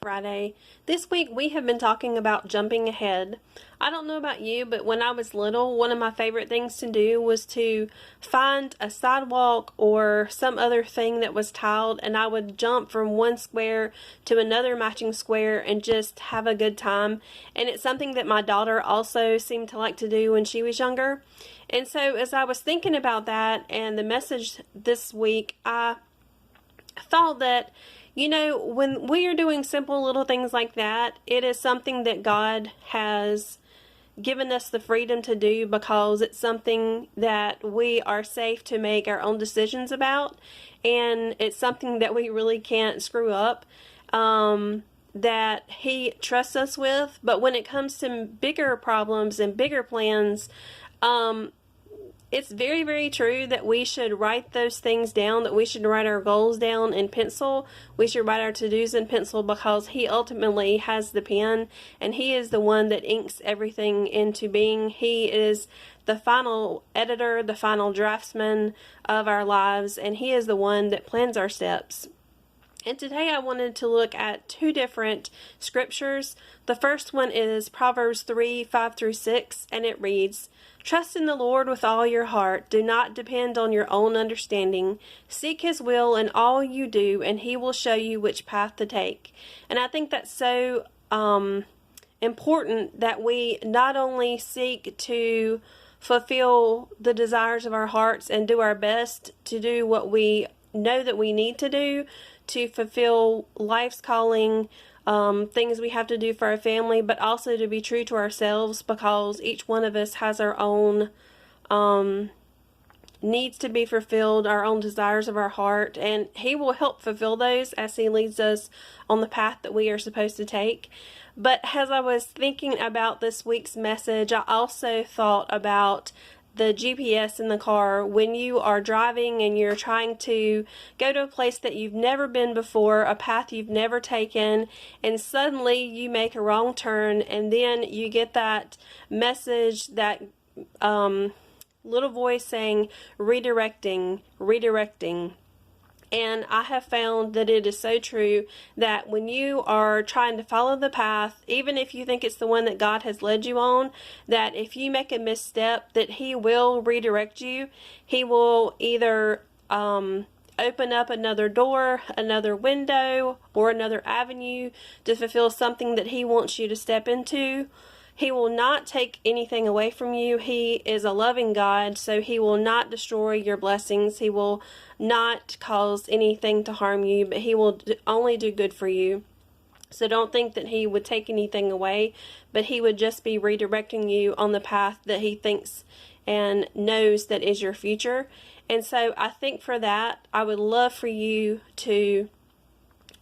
Friday. This week we have been talking about jumping ahead. I don't know about you, but when I was little, one of my favorite things to do was to find a sidewalk or some other thing that was tiled, and I would jump from one square to another matching square and just have a good time. And it's something that my daughter also seemed to like to do when she was younger. And so as I was thinking about that and the message this week, I thought that, when we are doing simple little things like that, it is something that God has given us the freedom to do because it's something that we are safe to make our own decisions about, and it's something that we really can't screw up, that He trusts us with. But when it comes to bigger problems and bigger plans, it's very, very true that we should write those things down, that we should write our goals down in pencil. We should write our to-dos in pencil because He ultimately has the pen, and He is the one that inks everything into being. He is the final editor, the final draftsman of our lives, and He is the one that plans our steps. And today I wanted to look at two different scriptures. The first one is Proverbs 3:5-6, and it reads, "Trust in the Lord with all your heart. Do not depend on your own understanding. Seek His will in all you do, and He will show you which path to take." And I think that's so important that we not only seek to fulfill the desires of our hearts and do our best to do what we know that we need to do to fulfill life's calling, things we have to do for our family, but also to be true to ourselves, because each one of us has our own needs to be fulfilled, our own desires of our heart, and He will help fulfill those as He leads us on the path that we are supposed to take. But as I was thinking about this week's message, I also thought about the GPS in the car. When you are driving and you're trying to go to a place that you've never been before, a path you've never taken, and suddenly you make a wrong turn, and then you get that message, that little voice saying redirecting. And I have found that it is so true that when you are trying to follow the path, even if you think it's the one that God has led you on, that if you make a misstep, that He will redirect you. He will either open up another door, another window, or another avenue to fulfill something that He wants you to step into. He will not take anything away from you. He is a loving God, so He will not destroy your blessings. He will not cause anything to harm you, but He will only do good for you. So don't think that He would take anything away, but He would just be redirecting you on the path that He thinks and knows that is your future. And so I think for that, I would love for you to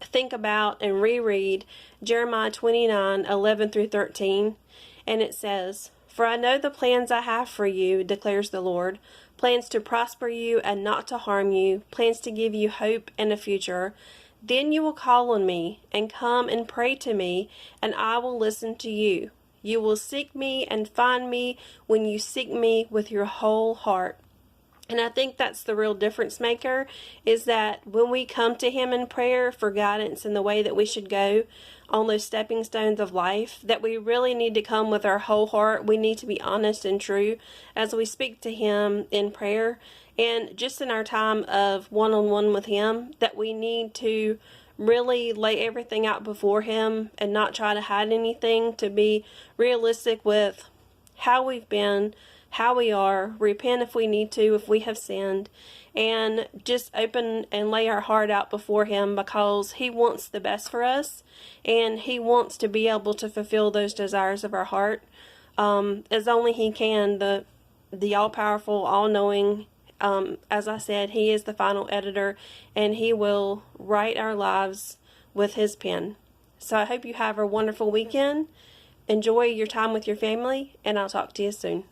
think about and reread Jeremiah 29:11-13. And it says, "For I know the plans I have for you, declares the Lord, plans to prosper you and not to harm you, plans to give you hope and a future. Then you will call on me and come and pray to me, and I will listen to you. You will seek me and find me when you seek me with your whole heart." And I think that's the real difference maker, is that when we come to Him in prayer for guidance in the way that we should go on those stepping stones of life, that we really need to come with our whole heart. We need to be honest and true as we speak to Him in prayer, and just in our time of one-on-one with Him, that we need to really lay everything out before Him and not try to hide anything, to be realistic with how we've been, how we are, repent if we need to, if we have sinned, and just open and lay our heart out before Him, because He wants the best for us, and He wants to be able to fulfill those desires of our heart as only He can. The all-powerful, all-knowing, as I said, He is the final editor, and He will write our lives with His pen. So I hope you have a wonderful weekend. Enjoy your time with your family, and I'll talk to you soon.